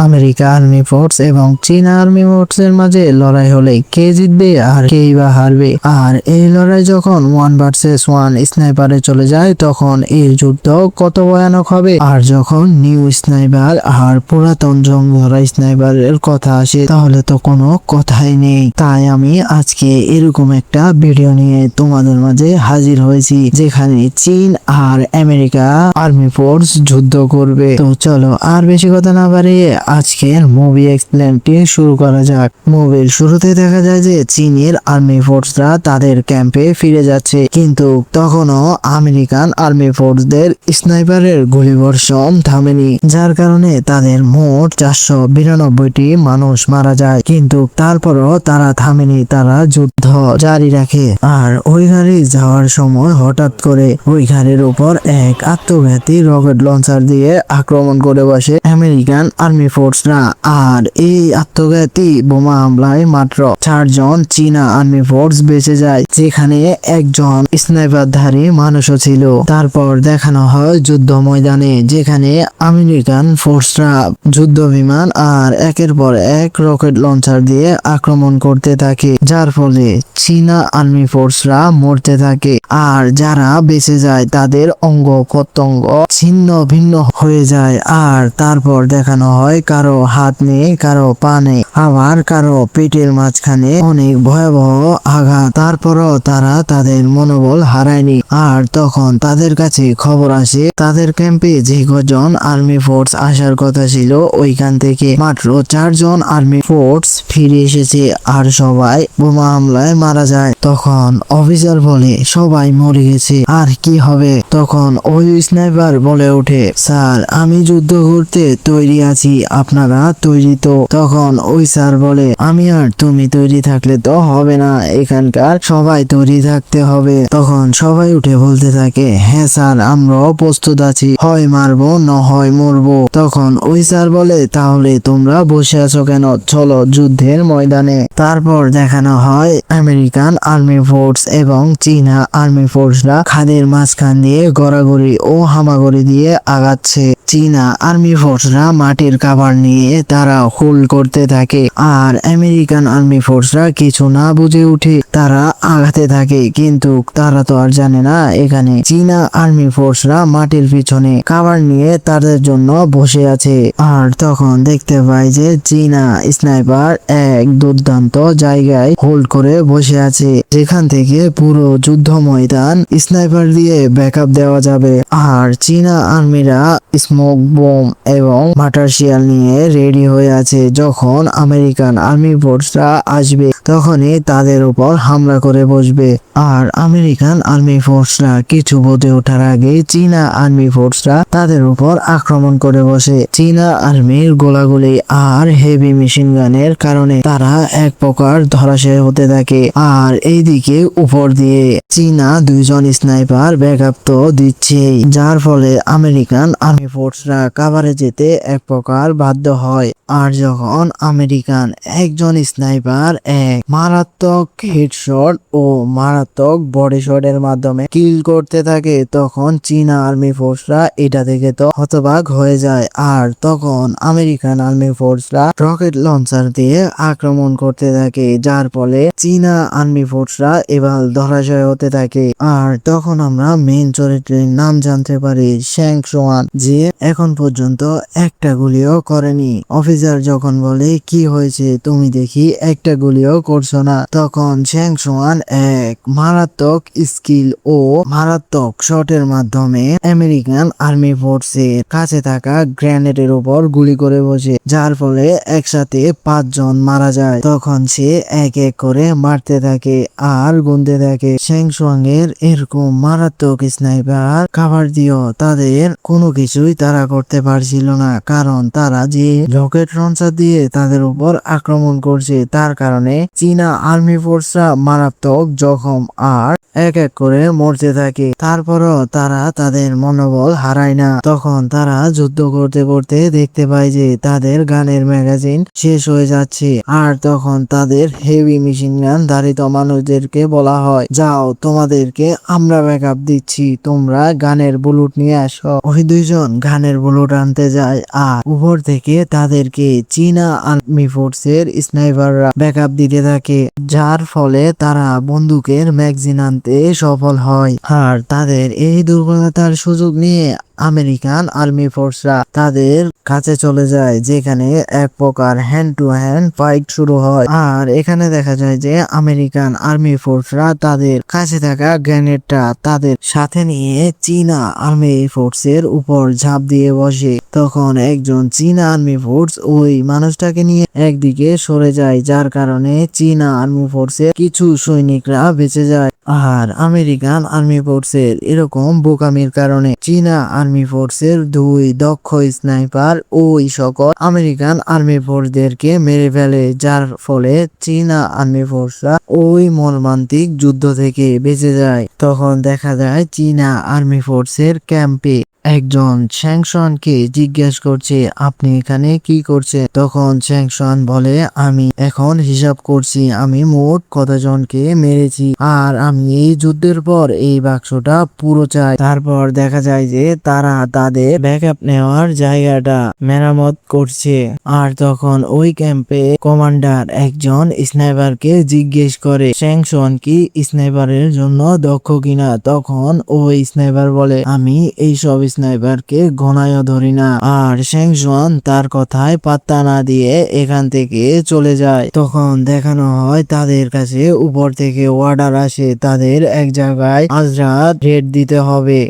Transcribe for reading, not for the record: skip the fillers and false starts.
America army force এবং চীন army ফোর্সের মাঝে লড়াই হলে কে জিতবে আর কেই বা হারবে। আর এই লড়াই যখন 1 ভার্সেস 1 স্নাইপারে চলে যায় তখন এই যুদ্ধ কত ভয়ানক হবে। আর যখন নিউ স্নাইপার আর পুরাতন জং ধরা স্নাইপারের কথা আসে তাহলে তো কোনো কথাই নেই। তাই আমি আজকে এরকম একটা ভিডিও নিয়ে তোমাদের মাঝে হাজির হয়েছি যেখানে চীন আর আমেরিকা আর্মি ফোর্স যুদ্ধ করবে। তো চলো আর বেশি কথা না বাড়িয়ে আজকের মুভি এক্সপ্লেনটি শুরু করা যাক। মুভির শুরুতে দেখা যায় যে চীনের আর্মি ফোর্সরা তাদের ক্যাম্পে ফিরে যাচ্ছে, কিন্তু তখনও আমেরিকান আর্মি ফোর্সদের স্নাইপারের গুলিবর্ষণ থামেনি, যার কারণে তাদের মোট 492টি মানুষ মারা যায়। কিন্তু তারপরও তারা থামেনি, তারা যুদ্ধ জারি রাখে। আর ওই গাড়ি যাওয়ার সময় হঠাৎ করে ওই গাড়ির উপর এক আত্মঘাতী রকেট লঞ্চার দিয়ে আক্রমণ করে বসে আমেরিকান আর্মি ফোর্সরা। আর এই আত্মঘাতী বোমা হামলায় মাত্র 4 জন চীনা আর্মি ফোর্স বেঁচে যায়, যেখানে একজন স্নাইপারধারী মানুষও ছিল। তারপর দেখানো হয় যুদ্ধ ময়দানে, যেখানে আমেরিকান ফোর্সরা যুদ্ধ বিমান আর একের পর এক রকেট লঞ্চার দিয়ে আক্রমণ করতে থাকে, যার ফলে চীনা আর্মি ফোর্সরা মরতে থাকে। আর যারা বেঁচে যায় তাদের অঙ্গ প্রত্যঙ্গ ছিন্ন ভিন্ন হয়ে যায়। আর তারপর দেখানো হয় কারো হাত নেই, কারো পা নেই, আবার কারো পেটের মাঝখানে অনেক ভয়াবহ আঘাত। তারপরও তারা তাদের মনোবল হারায়নি। আর তখন তাদের কাছে খবর আসে তাদের ক্যাম্পে যে কজন আর্মি ফোর্স আসার কথা ছিল ওইখান থেকে মাত্র 4 জন আর্মি ফোর্স ফিরে এসেছে, আর সবাই বোমা হামলায় মারা যায়। তখন অফিসার বলে সবাই মরে গেছে, আর কি হবে। তখন ওই স্নাইপার বলে ওঠে, স্যার আমি যুদ্ধ করতে তৈরি আছি, আপনারা তৈরি তো? তখন ওই স্যার বলে, আমি আর তুমি তৈরি থাকলে তো হবে না, এখানকার সবাই তৈরি থাকতে হবে। তখন সবাই উঠে বলতে থাকে, হ্যাঁ স্যার আমরাও প্রস্তুত আছি, হয় মারবো না হয় মরবো। তখন ওই স্যার বলে, তাহলে তোমরা বসে আছো কেন, চলো যুদ্ধের ময়দানে। তারপর দেখানো হয় আমেরিকান আর্মি ফোর্স এবং চীনা আর্মি ফোর্সরা খাদের মাঝখান দিয়ে গড়াগড়ি ও হামাগড়ি দিয়ে আগাচ্ছে। চীনা আর্মি ফোর্সরা মাটির কাভার নিয়ে তারা হোল্ড করতে থাকে, আর আমেরিকান আর্মি ফোর্সরা কিছু না বুঝে উঠে তারা আগাতে থাকে। কিন্তু তারা তো আর জানে না এখানে চীনা আর্মি ফোর্সরা মাটির পিছনে কাভার নিয়ে তাদের জন্য বসে আছে। আর তখন দেখতে পাই যে চীনা স্নাইপার এক দুর্দান্ত জায়গায় হোল্ড করে বসে আছে, যেখান থেকে পুরো যুদ্ধ ময়দান স্নাইপার দিয়ে ব্যাকআপ দেওয়া যাবে। আর চীনা আর্মিরা স্মোক বোম এবং মাটারশিয়াল নিয়ে রেডি হয়ে আছে, যখন আমেরিকান আর্মি ফোর্সরা আসবে তখনই তাদের উপর হামলা করে বসবে। আর আমেরিকান আর্মি ফোর্সরা কিছু বোঝে ওঠার আগে চীনা আর্মি ফোর্সরা তাদের উপর আক্রমণ করে বসে। চীনা আর্মির গোলাগুলি আর হেভি মেশিন গানের কারণে তারা এক প্রকার ধরাশায়ী হতে থাকে। আর এইদিকে উপর দিয়ে চীনা 2 জন স্নাইপার ব্যাকআপ তো দিচ্ছেই, যার ফলে আমেরিকান আর্মি ফোর্সরা কাভারে যেতে এক প্রকার বাধ্য হয়। আর যখন আমেরিকান একজন স্নাইপার এক মারাত্মক হেডশট ও মারাত্মক বডি শটের মাধ্যমে কিল করতে থাকে, তখন চীনা আর্মি ফোর্সরা এটা থেকে তো হতবাক হয়ে যায়। আর তখন আমেরিকান আর্মি ফোর্সরা রকেট লঞ্চার দিয়ে আক্রমণ করতে থাকে, যার ফলে চীনা আর্মি ফোর্সরা এবার ধরাশায়ী হতে থাকে। আর তখন আমরা মেইন চরিত্রের নাম জানতে পারি শ্যাং সোয়ান, যে এখন পর্যন্ত একটা গুলিও করেনি। অফিসার যখন বলে কি হয়েছে তুমি দেখি একটা গুলিও করছো না, তখন শ্যাং সোয়ান এক মারাত্মক স্কিল ও মারাত্মক শটের মাধ্যমে আমেরিকান আর্মি ফোর্সের কাছে থাকা গ্রেনেডের উপর গুলি করে বসে, যার ফলে একসাথে 5 জন মারা যায়। তখন সে এক এক করে মারতে থাকে আর গুনতে থাকে। শ্যাং সোয়াং এর এরকম মারাত্মক স্নাইপার কাভার দিয়েও তাদের কোনো কিছুই তারা করতে পারছিল না, কারণ তারা যে রকেট লঞ্চার দিয়ে তাদের উপর আক্রমণ করছে তার কারণে চীনা আর্মি ফোর্সরা মারাত্মক জখম আর এক এক করে মরতে থাকে। তারপরও তারা তাদের মনোবল হারায় না। তখন তারা যুদ্ধ করতে করতে দেখতে পায় যে তাদের গানের ম্যাগাজিন শেষ হয়ে যাচ্ছে। আর তখন তাদের হেভি মেশিন গান ধারিত মানুষদেরকে বলা হয়, যাও তোমাদেরকে আমরা ব্যাকআপ দিচ্ছি, তোমরা গানের বুলেট নিয়ে আসো। ওই 2 জন গানের বুলেট আনতে যায় আর উপর থেকে তাদেরকে তাদেরকে চীনা আর্মি ফোর্সের স্নাইপাররা ব্যাকআপ দিতে থাকে, যার ফলে তারা বন্দুকের ম্যাগাজিন আনতে সফল হয়। আর তাদের এই দুর্বলতার সুযোগ নিয়ে আমেরিকান আর্মি ফোর্সরা তাদের কাছে চলে যায়, যেখানে এক প্রকার হ্যান্ড টু হ্যান্ড ফাইট শুরু হয়। আর এখানে দেখা যায় যে আমেরিকান আর্মি ফোর্সরা তাদের কাছে থাকা গ্রেনেডটা তাদের সাথে নিয়ে চীনা আর্মি ফোর্সের উপর ঝাঁপ দিয়ে বসে। তখন একজন চীনা আর্মি ফোর্স ওই মানুষটাকে নিয়ে একদিকে সরে যায়, যার কারণে চীনা আর্মি ফোর্সের কিছু সৈনিকরা বেঁচে যায়। আর আমেরিকান আর্মি ফোর্সের এরকম বোকামির কারণে চীনা আর্মি ফোর্সের দুই দক্ষ স্নাইপার ওই সকল আমেরিকান আর্মি ফোর্সদেরকে মেরে ফেলে, যার ফলে চীনা আর্মি ফোর্সরা ওই মর্মান্তিক যুদ্ধ থেকে বেঁচে যায়। তখন দেখা যায় চীনা আর্মি ফোর্সের ক্যাম্পে একজন স্যাংশনকে জিজ্ঞেস করছে, আপনি এখানে কি করছেন? তখন স্যাংশন বলে, আমি এখন হিসাব করছি আমি মোট কতজনকে মেরেছি, আর আমি এই যুদ্ধের পর এই বাক্সটা পুরো চাই। তারপর দেখা যায় যে তারা তাদের ব্যাকআপ নেওয়ার জায়গাটা মেরামত করছে। আর তখন ওই ক্যাম্পে কমান্ডার একজন স্নাইপারকে জিজ্ঞেস করে স্যাংশন কি স্নাইপারের জন্য দক্ষ কিনা। তখন ওই স্নাইপার বলে, আমি এইসব স্নাইপারকে ঘনায়ও ধরি না। আর স্যাংশন তার কথায় পাত্তা না দিয়ে এখান থেকে চলে যায়। তখন দেখানো হয় তাদের কাছে উপর থেকে অর্ডার আসে, তাদের এক জায়গায় আজ রাত রেড দিতে হবে।